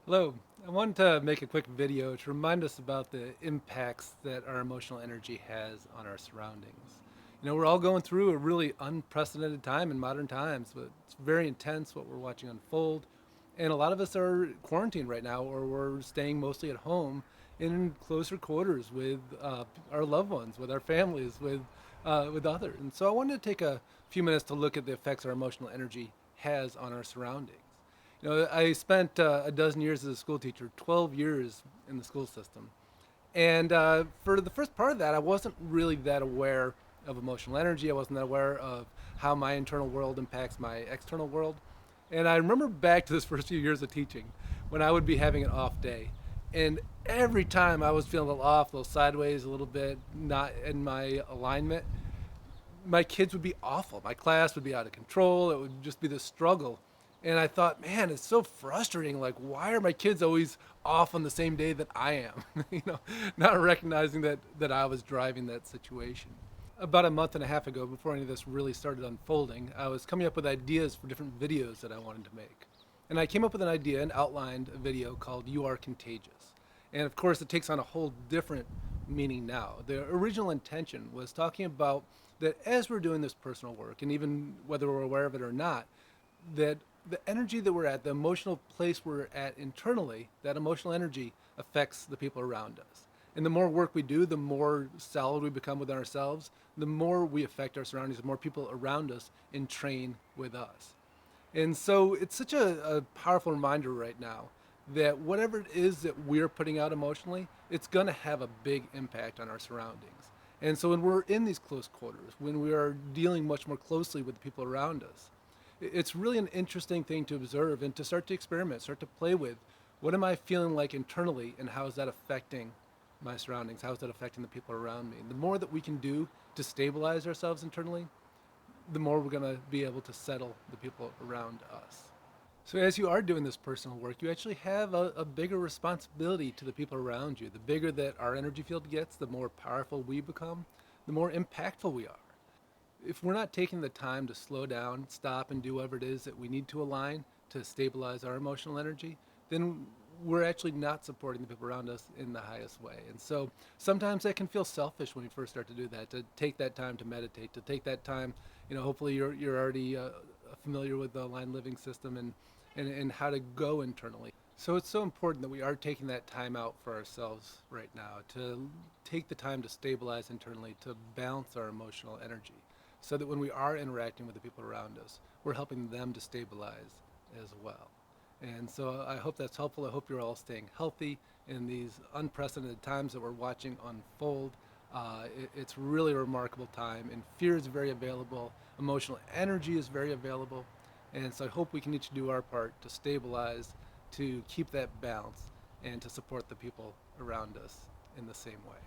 Hello. I wanted to make a quick video to remind us about the impacts that our emotional energy has on our surroundings. We're all going through a really unprecedented time in modern times, but it's very intense what we're watching unfold. And a lot of us are quarantined right now, or we're staying mostly at home in closer quarters with our loved ones, with our families, with others. And so I wanted to take a few minutes to look at the effects our emotional energy has on our surroundings. I spent a dozen years as a school teacher, 12 years in the school system. And for the first part of that, I wasn't really that aware of emotional energy. I wasn't that aware of how my internal world impacts my external world. And I remember back to this first few years of teaching when I would be having an off day. And every time I was feeling a little off, a little sideways, a little bit not in my alignment, my kids would be awful. My class would be out of control. It would just be this struggle. And I thought, man, it's so frustrating. Like, why are my kids always off on the same day that I am? Not recognizing that I was driving that situation. About a month and a half ago, before any of this really started unfolding, I was coming up with ideas for different videos that I wanted to make. And I came up with an idea and outlined a video called You Are Contagious. And of course, it takes on a whole different meaning now. The original intention was talking about that as we're doing this personal work, and even whether we're aware of it or not, that the energy that we're at, the emotional place we're at internally, that emotional energy affects the people around us. And the more work we do, the more solid we become within ourselves, the more we affect our surroundings, the more people around us entrain with us. And so it's such a powerful reminder right now that whatever it is that we're putting out emotionally, it's going to have a big impact on our surroundings. And so when we're in these close quarters, when we are dealing much more closely with the people around us, it's really an interesting thing to observe and to start to experiment, start to play with. What am I feeling like internally, and how is that affecting my surroundings? How is that affecting the people around me? And the more that we can do to stabilize ourselves internally, the more we're going to be able to settle the people around us. So, as you are doing this personal work, you actually have a bigger responsibility to the people around you. The bigger that our energy field gets, the more powerful we become, the more impactful we are. If we're not taking the time to slow down, stop, and do whatever it is that we need to align to stabilize our emotional energy, then we're actually not supporting the people around us in the highest way. And so sometimes that can feel selfish when we first start to do that, to take that time to meditate, to take that time. Hopefully you're already familiar with the aligned living system and how to go internally. So it's so important that we are taking that time out for ourselves right now to take the time to stabilize internally, to balance our emotional energy, so that when we are interacting with the people around us, we're helping them to stabilize as well. And so I hope that's helpful. I hope you're all staying healthy in these unprecedented times that we're watching unfold. It's really a remarkable time, and fear is very available. Emotional energy is very available. And so I hope we can each do our part to stabilize, to keep that balance, and to support the people around us in the same way.